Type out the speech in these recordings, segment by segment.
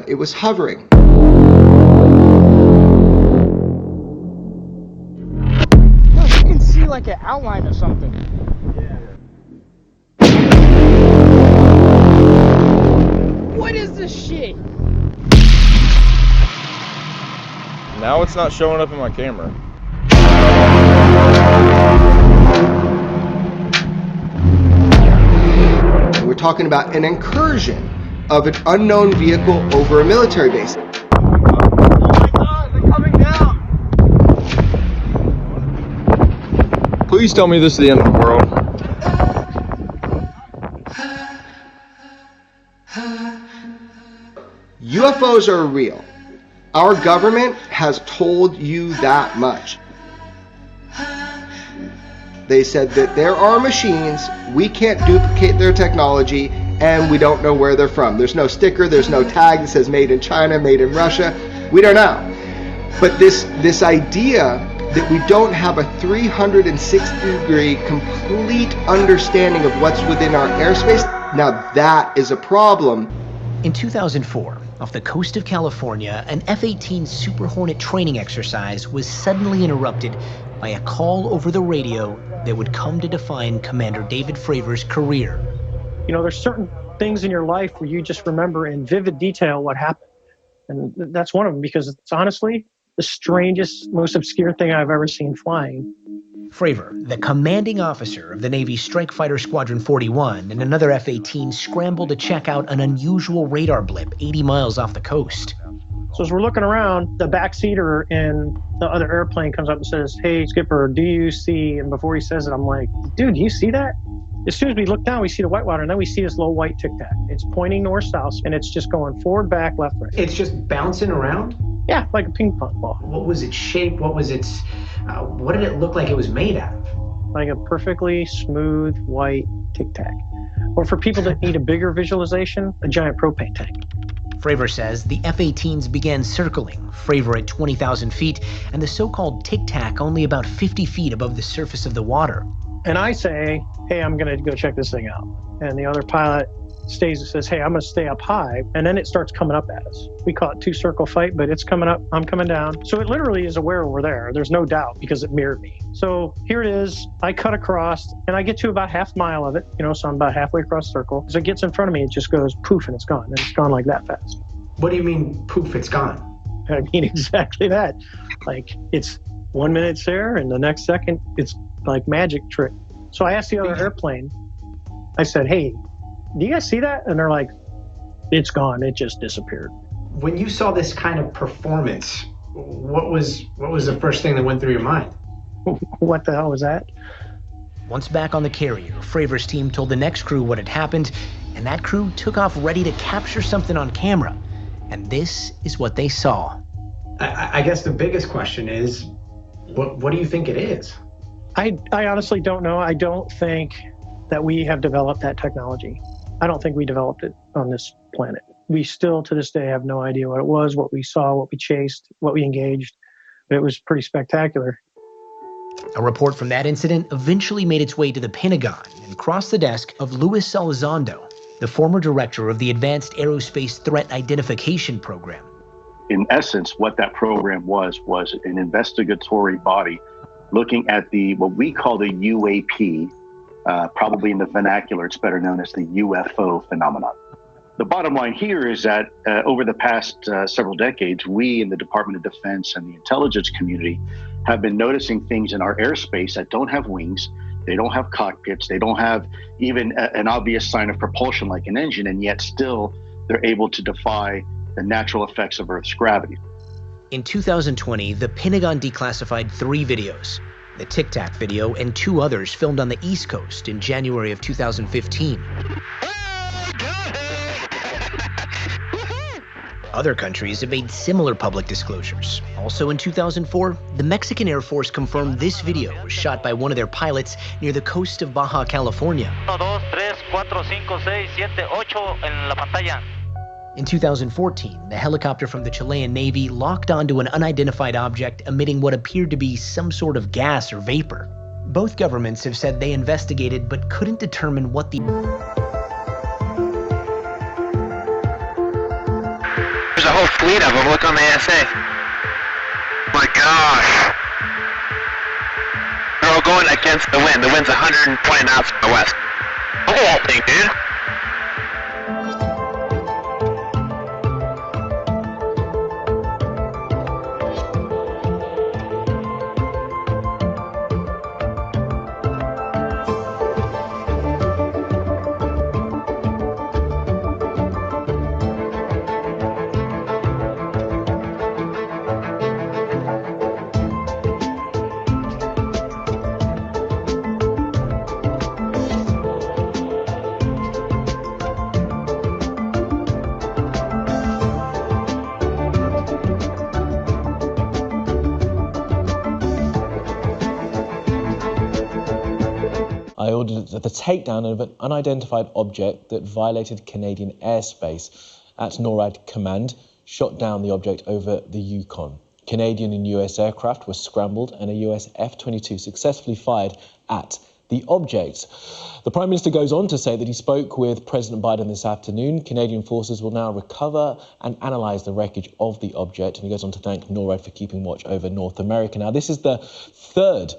It was hovering. No, you can see like an outline of something. What is this shit? Now it's not showing up in my camera. We're talking about an incursion of an unknown vehicle over a military base. Oh my God, they're coming down. Please tell me this is the end of the world. UFOs are real. Our government has told you that much. They said that there are machines, we can't duplicate their technology, and we don't know where they're from. There's no sticker, there's no tag that says made in China, made in Russia. We don't know. But this idea that we don't have a 360-degree complete understanding of what's within our airspace, now that is a problem. In 2004, off the coast of California, an F-18 Super Hornet training exercise was suddenly interrupted by a call over the radio that would come to define Commander David Fravor's career. You know, there's certain things in your life where you just remember in vivid detail what happened. And that's one of them, because it's honestly the strangest, most obscure thing I've ever seen flying. Fravor, the commanding officer of the Navy's Strike Fighter Squadron 41, and another F-18 scrambled to check out an unusual radar blip 80 miles off the coast. So as we're looking around, the backseater in the other airplane comes up and says, "Hey, Skipper, do you see?" And before he says it, I'm like, "Dude, do you see that?" As soon as we look down, we see the whitewater, and then we see this little white tic-tac. It's pointing north-south, and it's just going forward, back, left, right. It's just bouncing around? Yeah, like a ping pong ball. What was its shape? What was its, what did it look like it was made out of? Like a perfectly smooth white tic-tac. Or for people that need a bigger visualization, a giant propane tank. Fravor says the F-18s began circling, Fravor at 20,000 feet, and the so-called tic-tac only about 50 feet above the surface of the water. And I say, "Hey, I'm gonna go check this thing out." And the other pilot stays and says, "Hey, I'm gonna stay up high." And then it starts coming up at us. We call it two-circle fight, but it's coming up, I'm coming down. So it literally is aware we're there. There's no doubt, because it mirrored me. So here it is. I cut across, and I get to about half a mile of it, so I'm about halfway across the circle. As it gets in front of me, it just goes poof, and it's gone. And it's gone like that fast. What do you mean, poof, it's gone? I mean exactly that. Like, it's 1 minute it's there, and the next second, it's like magic trick. So I asked the other airplane, I said, "Hey, do you guys see that?" And they're like, "It's gone. It just disappeared." When you saw this kind of performance, what was the first thing that went through your mind? What the hell was that? Once back on the carrier, Fravor's team told the next crew what had happened, and that crew took off ready to capture something on camera. And this is what they saw. I guess the biggest question is, what do you think it is? I honestly don't know. I don't think that we have developed that technology. I don't think we developed it on this planet. We still, to this day, have no idea what it was, what we saw, what we chased, what we engaged. But it was pretty spectacular. A report from that incident eventually made its way to the Pentagon and crossed the desk of Luis Elizondo, the former director of the Advanced Aerospace Threat Identification Program. In essence, what that program was an investigatory body looking at what we call the UAP, probably in the vernacular, it's better known as the UFO phenomenon. The bottom line here is that over the past several decades, we in the Department of Defense and the intelligence community have been noticing things in our airspace that don't have wings, they don't have cockpits, they don't have even an obvious sign of propulsion like an engine, and yet still they're able to defy the natural effects of Earth's gravity. In 2020, the Pentagon declassified 3 videos, the Tic Tac video and 2 others filmed on the East Coast in January of 2015. Other countries have made similar public disclosures. Also in 2004, the Mexican Air Force confirmed this video was shot by one of their pilots near the coast of Baja California. In 2014, the helicopter from the Chilean Navy locked onto an unidentified object emitting what appeared to be some sort of gas or vapor. Both governments have said they investigated but couldn't determine what the... There's a whole fleet of them. Look on the ASA. My gosh. They're all going against the wind. The wind's 120 knots from the west. Look at that thing, dude. I ordered the takedown of an unidentified object that violated Canadian airspace. At NORAD Command, shot down the object over the Yukon. Canadian and US aircraft were scrambled and a US F-22 successfully fired at the object. The Prime Minister goes on to say that he spoke with President Biden this afternoon. Canadian forces will now recover and analyse the wreckage of the object. And he goes on to thank NORAD for keeping watch over North America. Now, this is the third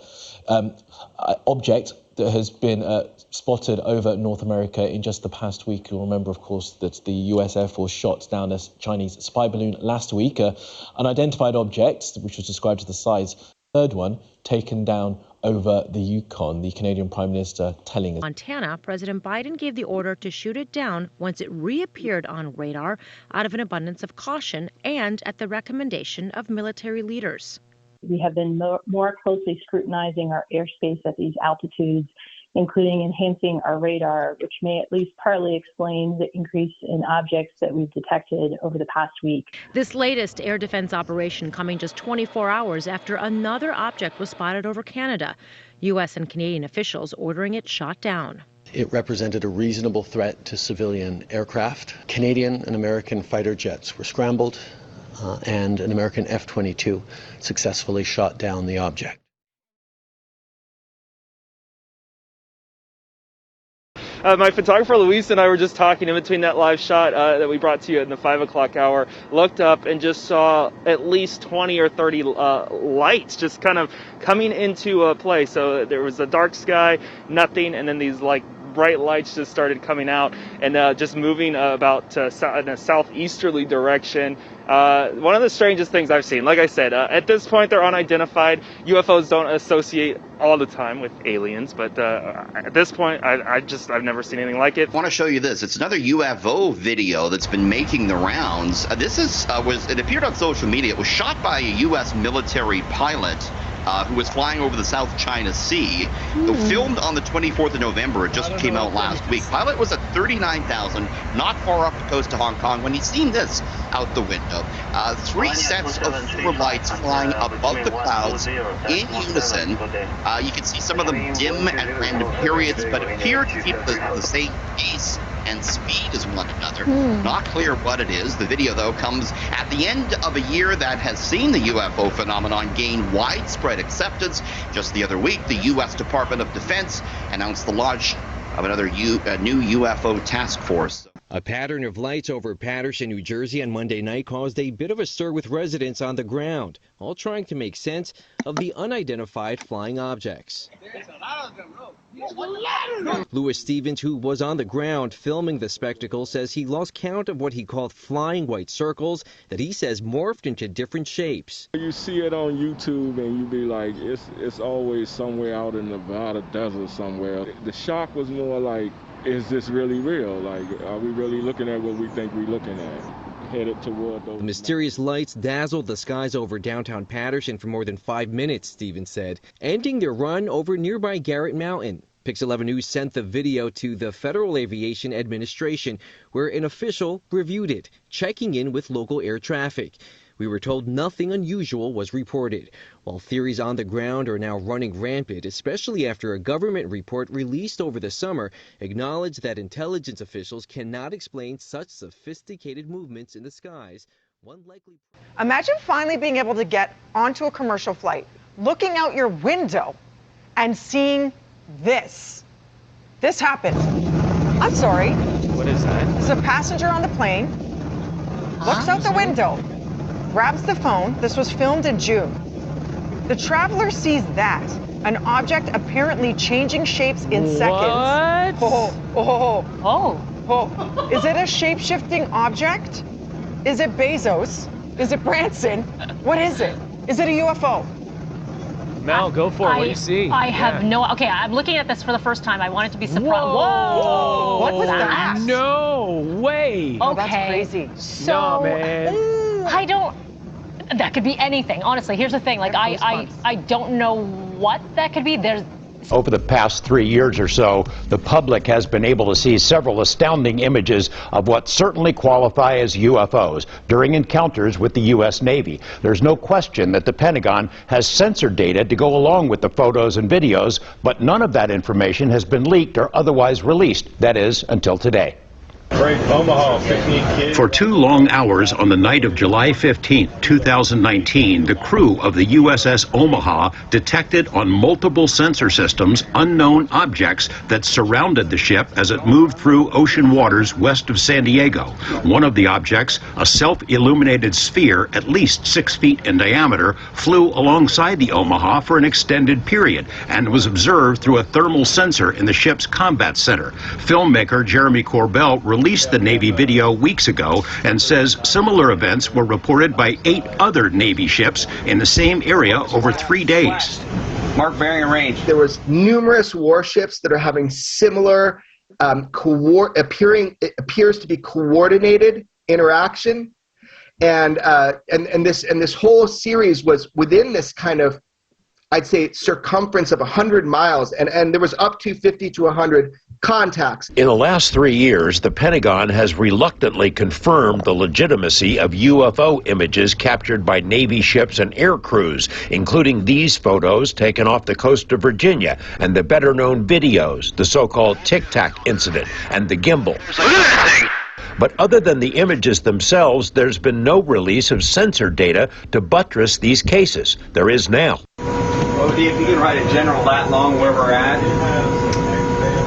object that has been spotted over North America in just the past week. You'll remember, of course, that the US Air Force shot down a Chinese spy balloon last week. An unidentified object, which was described as the size, third one taken down over the Yukon. The Canadian Prime Minister telling us. Montana, President Biden gave the order to shoot it down once it reappeared on radar out of an abundance of caution and at the recommendation of military leaders. We have been more closely scrutinizing our airspace at these altitudes, including enhancing our radar, which may at least partly explain the increase in objects that we've detected over the past week. This latest air defense operation coming just 24 hours after another object was spotted over Canada. U.S. and Canadian officials ordering it shot down. It represented a reasonable threat to civilian aircraft. Canadian and American fighter jets were scrambled, and an American F-22 successfully shot down the object. My photographer Luis and I were just talking in between that live shot that we brought to you in the 5 o'clock hour, looked up and just saw at least 20 or 30 lights just kind of coming into play. So there was a dark sky, nothing, and then these like bright lights just started coming out and just moving about in a southeasterly direction. One of the strangest things I've seen. Like I said, at this point they're unidentified. UFOs don't associate all the time with aliens, but at this point I've never seen anything like it. I want to show you this. It's another UFO video that's been making the rounds. This is it appeared on social media. It was shot by a U.S. military pilot who was flying over the South China Sea. Filmed on the 24th of November. It just came out last week. Pilot was at 39,000, not far up the coast of Hong Kong, when he seen this out the window. 3 sets of silver lights flying above the clouds in unison. You can see some of them dim at random periods, but appear to keep the same pace and speed as one another. Not clear what it is. The video, though, comes at the end of a year that has seen the UFO phenomenon gain widespread acceptance. Just the other week, the U.S. Department of Defense announced the launch of another new UFO task force. A pattern of lights over Paterson, New Jersey on Monday night caused a bit of a stir with residents on the ground, all trying to make sense of the unidentified flying objects. Louis Stevens, who was on the ground filming the spectacle, says he lost count of what he called flying white circles that he says morphed into different shapes. You see it on YouTube and you be like, it's always somewhere out in the Nevada desert somewhere. The shock was more like, is this really real? Like, are we really looking at what we think we're looking at? Headed toward those. The mysterious lights dazzled the skies over downtown Paterson for more than 5 minutes, Stevens said, ending their run over nearby Garrett Mountain. Pix 11 News sent the video to the Federal Aviation Administration, where an official reviewed it, checking in with local air traffic. We were told nothing unusual was reported, while theories on the ground are now running rampant, especially after a government report released over the summer acknowledged that intelligence officials cannot explain such sophisticated movements in the skies. Imagine finally being able to get onto a commercial flight, looking out your window and seeing this. This happened. I'm sorry. What is that? There's a passenger on the plane. looks out the window, grabs the phone. This was filmed in June. The traveler sees that, an object apparently changing shapes in seconds. Oh. Is it a shape-shifting object? Is it Bezos? Is it Branson? What is it? Is it a UFO? Mel, go for it. What do you see? I have no. Okay, I'm looking at this for the first time. I want it to be surprised. Whoa! What was that? No way! Oh, that's crazy. So No, man. I don't. That could be anything. Honestly, here's the thing. Like I don't know what that could be. Over the past 3 years or so, the public has been able to see several astounding images of what certainly qualify as UFOs during encounters with the U.S. Navy. There's no question that the Pentagon has censored data to go along with the photos and videos, but none of that information has been leaked or otherwise released. That is, until today. For 2 long hours on the night of July 15, 2019, the crew of the USS Omaha detected on multiple sensor systems unknown objects that surrounded the ship as it moved through ocean waters west of San Diego. One of the objects, a self-illuminated sphere at least 6 feet in diameter, flew alongside the Omaha for an extended period and was observed through a thermal sensor in the ship's combat center. Filmmaker Jeremy Corbell released the Navy video weeks ago and says similar events were reported by 8 other Navy ships in the same area over 3 days. Mark bearing and range. There was numerous warships that are having similar it appears to be coordinated interaction, and this whole series was within this kind of, I'd say, circumference of 100 miles, and there was up to 50 to 100 contacts. In the last 3 years, the Pentagon has reluctantly confirmed the legitimacy of UFO images captured by Navy ships and air crews, including these photos taken off the coast of Virginia and the better-known videos, the so-called Tic Tac incident and the gimbal. But other than the images themselves, there's been no release of censored data to buttress these cases. There is now. Well, if you can write a general lat long where we're at,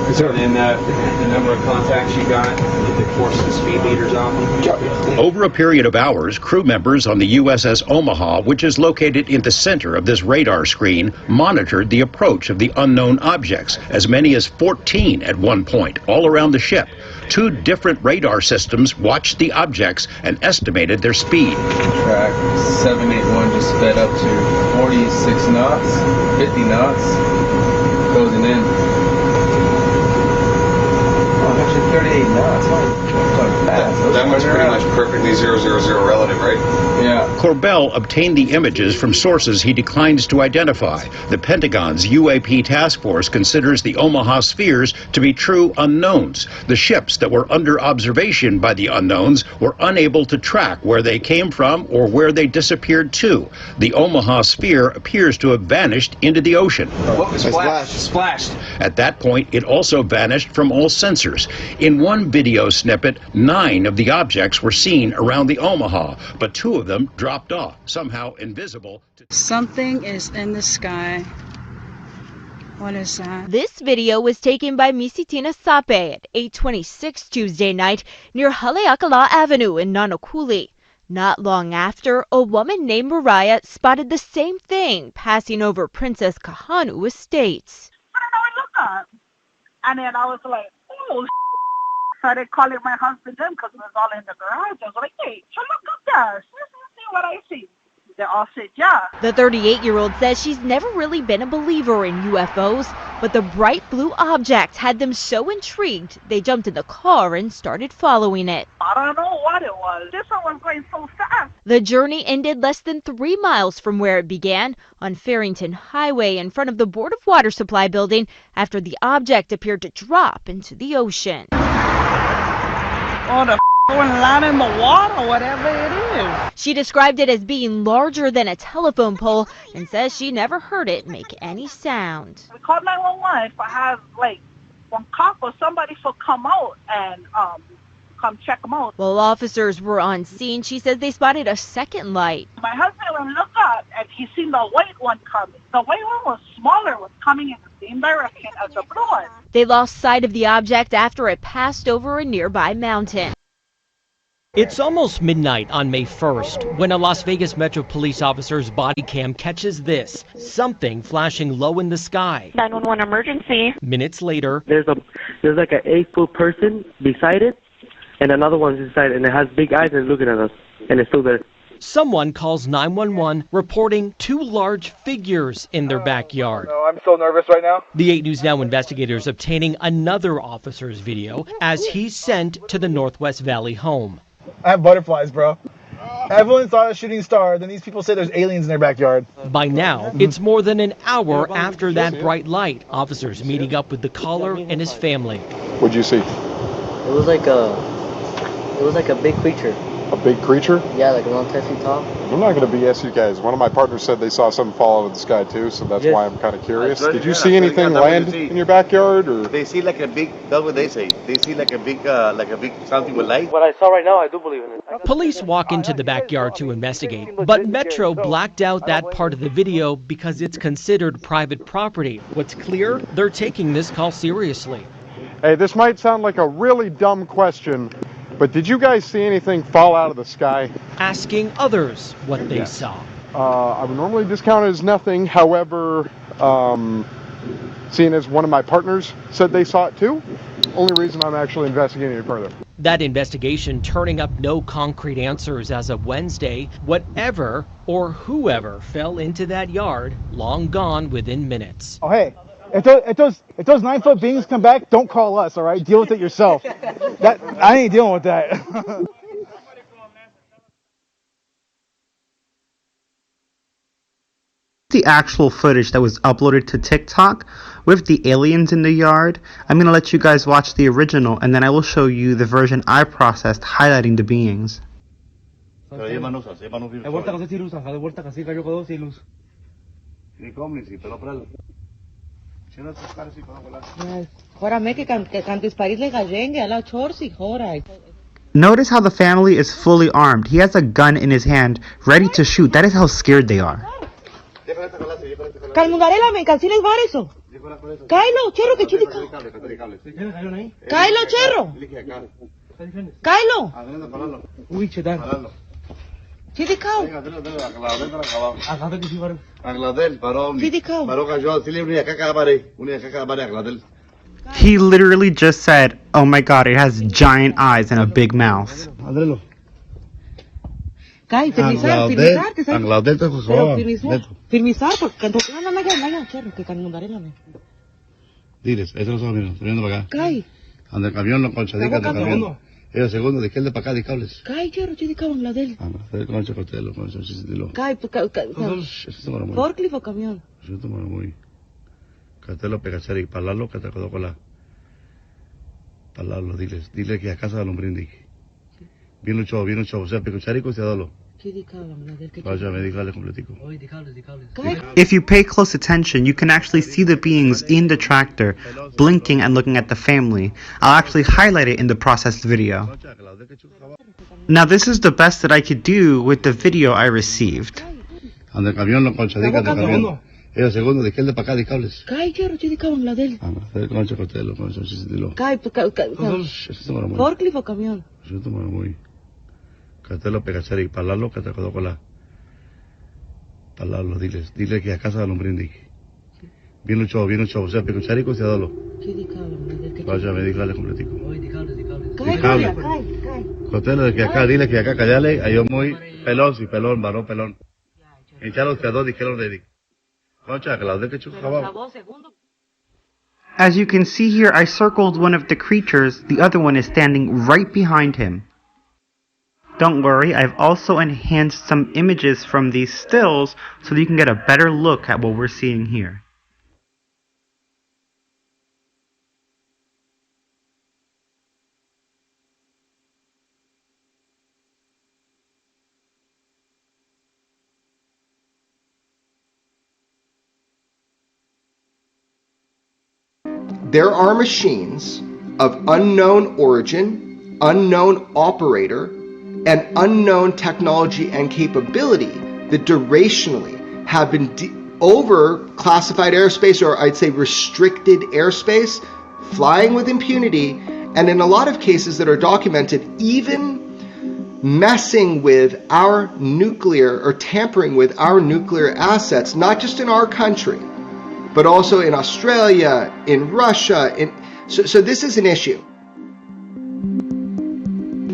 and then the number of contacts you got, the course and speed meters on them. Over a period of hours, crew members on the USS Omaha, which is located in the center of this radar screen, monitored the approach of the unknown objects, as many as 14 at one point, all around the ship. 2 different radar systems watched the objects and estimated their speed. Track 781 just sped up to 46 knots, 50 knots, closing in. 38 knots. That one's pretty much perfectly 000 relative, right? Yeah. Corbell obtained the images from sources he declines to identify. The Pentagon's UAP task force considers the Omaha spheres to be true unknowns. The ships that were under observation by the unknowns were unable to track where they came from or where they disappeared to. The Omaha sphere appears to have vanished into the ocean. What was splashed? At that point, it also vanished from all sensors. In one video snippet, 9 of the objects were seen around the Omaha, but 2 of them dropped off, somehow invisible. Something is in the sky. What is that? This video was taken by Misitina Sape at 8:26 Tuesday night near Haleakala Avenue in Nanakuli. Not long after, a woman named Mariah spotted the same thing passing over Princess Kahanu Estates. And then I was like, oh, started calling my husband then because it was all in the garage. I was like, hey, so look up there. See what I see. They all said, yeah. The 38-year-old says she's never really been a believer in UFOs, but the bright blue object had them so intrigued they jumped in the car and started following it. I don't know what it was. This one was going so fast. The journey ended less than 3 miles from where it began, on Farrington Highway in front of the Board of Water Supply building, after the object appeared to drop into the ocean. Oh, the land in the water, whatever it is. She described it as being larger than a telephone pole and says she never heard it make any sound. We called 911 if I have like one cop or somebody to come out and come check them out. While officers were on scene, she says they spotted a second light. My husband went to look up and he seen the white one coming. The white one was smaller, was coming in the same direction as the blue one. They lost sight of the object after it passed over a nearby mountain. It's almost midnight on May 1st when a Las Vegas Metro police officer's body cam catches this, something flashing low in the sky. 911 emergency. Minutes later, there's like an 8-foot person beside it, and another one's inside, and it has big eyes and it's looking at us, and it's still there. Someone calls 911 reporting 2 large figures in their backyard. No, I'm so nervous right now. The 8 News Now investigators obtaining another officer's video as he's sent to the Northwest Valley home. I have butterflies, bro. Everyone thought a shooting star, then these people say there's aliens in their backyard. By now, it's more than an hour after that bright light. Officers meeting up with the caller and his family. What'd you see? It was like a big creature. A big creature? Yeah, like around 10 feet tall. I'm not going to BS you guys. One of my partners said they saw something fall out of the sky too, so that's why I'm kind of curious. Did you see anything land in your backyard, or? They see like a big, that's what they say. They see like a big something with light. What I saw right now, I do believe in it. Police walk into the backyard to investigate, but Metro blacked out that part of the video because it's considered private property. What's clear, they're taking this call seriously. Hey, this might sound like a really dumb question, but did you guys see anything fall out of the sky? Asking others what they saw. I would normally discount it as nothing. However, seeing as one of my partners said they saw it too, only reason I'm actually investigating it further. That investigation turning up no concrete answers as of Wednesday. Whatever or whoever fell into that yard, long gone within minutes. Oh, hey, if those 9-foot beings come back, don't call us, all right? Deal with it yourself. I ain't dealing with that. The actual footage that was uploaded to TikTok with the aliens in the yard. I'm going to let you guys watch the original, and then I will show you the version I processed highlighting the beings. Notice how the family is fully armed. He has a gun in his hand, ready to shoot. That is how scared they are. Kylo, Cherro, que chili Kylo, Cherro. Kylo. Uy, chedan. Chili cow. He literally just said, oh my god, it has giant eyes and a big mouth. Kay, firmizar, Cherro, que canundarélame. Diles, eso lo estamos viendo, viendo para acá. Kay. Anda el camión, no concha, diga el camión. El segundo, de izquierda para acá, de cables. Kay, Cherro, chili cow, la del. Concha, costelo, concha, chistilo. Kay, forklift o camión. Yo tomo muy. Castelo, pegachari, palalo, que te acordó con la. Palalo, diles, dile que a casa de hombre indique. Bien luchado, o sea, pegachari, costeadolo. If you pay close attention, you can actually see the beings in the tractor, blinking and looking at the family. I'll actually highlight it in the processed video. Now this is the best that I could do with the video I received. El segundo, de izquierda para acá, de cables. Kay, Cherro, chili cow, la del. Concha, costelo, concha, chistilo. Kay, forklift o camión. Yo tomo muy. Castelo, pegachari, palalo, que te acordó con la. Palalo, diles, dile que a casa de hombre indique. Bien luchado, o sea, pegachari, costeadolo. Vaya, me dígale completico. Kay. Costelo, de que acá, dile que acá, callale, ahí yo muy pelón, sí, pelón, varón, pelón. Echalo que a dos dijeron de Dick. Concha, que la de que chujaba. As you can see here, I circled one of the creatures. The other one is standing right behind him. Don't worry, I've also enhanced some images from these stills so that you can get a better look at what we're seeing here. There are machines of unknown origin, unknown operator, and unknown technology and capability that durationally have been over classified airspace, or I'd say restricted airspace, flying with impunity, and in a lot of cases that are documented, even messing with our nuclear or tampering with our nuclear assets, not just in our country, but also in Australia, in Russia. So this is an issue.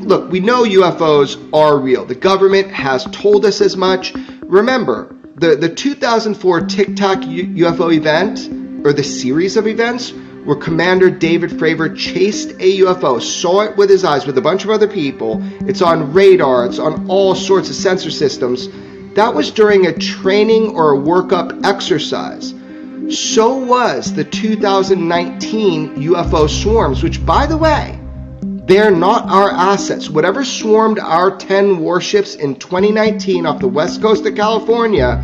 Look, we know UFOs are real. The government has told us as much. Remember, the 2004 Tic Tac UFO event, or the series of events, where Commander David Fravor chased a UFO, saw it with his eyes with a bunch of other people. It's on radar, it's on all sorts of sensor systems. That was during a training or a workup exercise. So was the 2019 UFO swarms, which, by the way, they're not our assets. Whatever swarmed our 10 warships in 2019 off the west coast of California,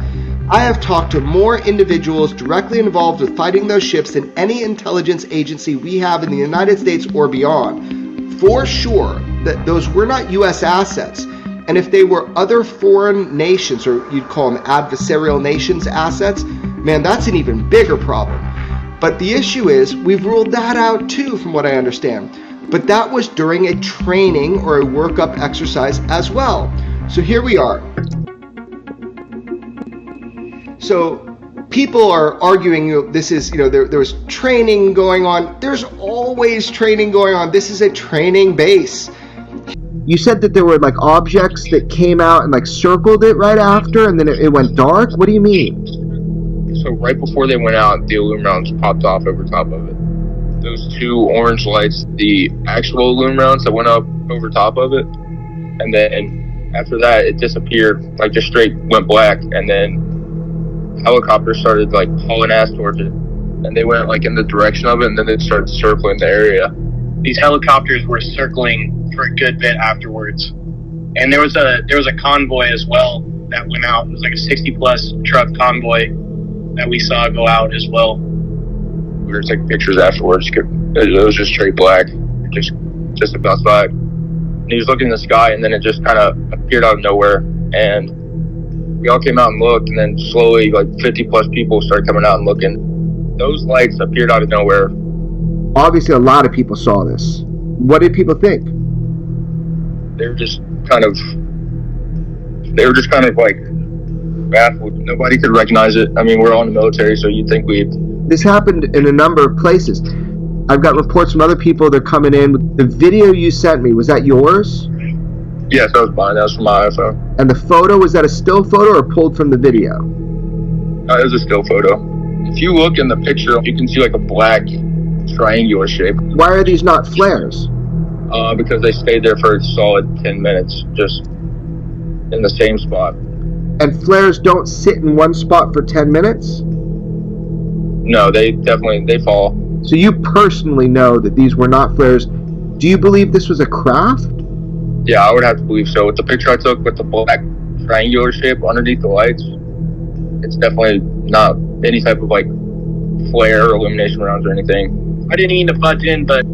I have talked to more individuals directly involved with fighting those ships than any intelligence agency we have in the United States or beyond. For sure, that those were not U.S. assets. And if they were other foreign nations, or you'd call them adversarial nations assets, man, that's an even bigger problem. But the issue is, we've ruled that out too, from what I understand. But that was during a training or a workup exercise as well. So here we are. So people are arguing, this is, there was training going on. There's always training going on. This is a training base. You said that there were like objects that came out and like circled it right after, and then it went dark. What do you mean? So right before they went out, the aluminum popped off over top of it. Those two orange lights, the actual aluminum that went up over top of it, and then after that it disappeared, like just straight went black, and then helicopters started like hauling ass towards it, and they went like in the direction of it, and then it started circling the area. These helicopters were circling for a good bit afterwards, and there was a convoy as well that went out. It was like a 60-plus truck convoy that we saw go out as well. We were taking pictures afterwards. It was just straight black, just about black. And he was looking in the sky, and then it just kind of appeared out of nowhere. And we all came out and looked, and then slowly, like 50-plus people started coming out and looking. Those lights appeared out of nowhere. Obviously, a lot of people saw this. What did people think? They were just kind of like baffled. Nobody could recognize it. I mean, we're all in the military, so you'd think we'd. This happened in a number of places. I've got reports from other people. They're coming in. The video you sent me, was that yours? Yes, that was mine. That was from my iPhone. And the photo, was that a still photo or pulled from the video? It was a still photo. If you look in the picture, you can see like a black triangular shape. Why are these not flares? Because they stayed there for a solid 10 minutes, just in the same spot. And flares don't sit in one spot for 10 minutes? No, they fall. So you personally know that these were not flares. Do you believe this was a craft? Yeah, I would have to believe so. With the picture I took with the black triangular shape underneath the lights, it's definitely not any type of like flare or illumination rounds or anything. I didn't mean to butt in, but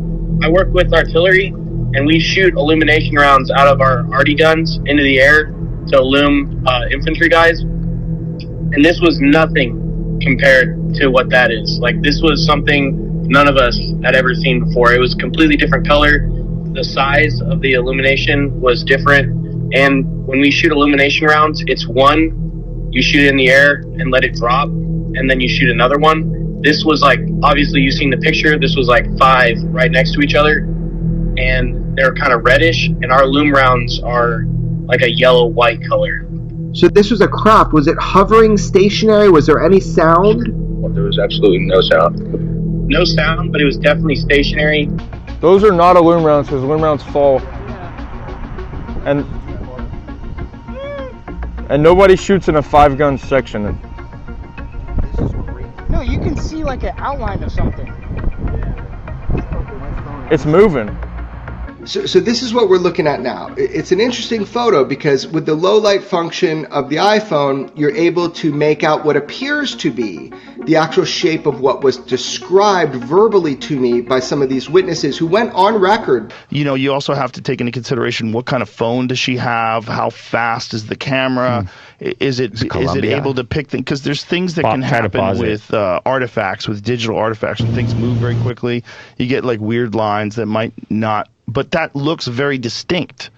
I work with artillery, and we shoot illumination rounds out of our arty guns into the air to illume infantry guys. And this was nothing compared to what that is. Like, this was something none of us had ever seen before. It was a completely different color. The size of the illumination was different. And when we shoot illumination rounds, it's one, you shoot it in the air and let it drop, and then you shoot another one. This was like, obviously you've seen the picture, this was like 5 right next to each other, and they're kind of reddish, and our loom rounds are like a yellow-white color. So this was a craft. Was it hovering, stationary? Was there any sound? Well, there was absolutely no sound. No sound, but it was definitely stationary. Those are not aluminum rounds, because aluminum rounds fall. And nobody shoots in a 5-gun section. No, you can see like an outline of something. It's moving. So this is what we're looking at now. It's an interesting photo because with the low light function of the iPhone, you're able to make out what appears to be the actual shape of what was described verbally to me by some of these witnesses who went on record. You know, you also have to take into consideration what kind of phone does she have, how fast is the camera, is it able to pick things, because there's things that can happen with artifacts, with digital artifacts, when things move very quickly. You get like weird lines that might not, but that looks very distinct.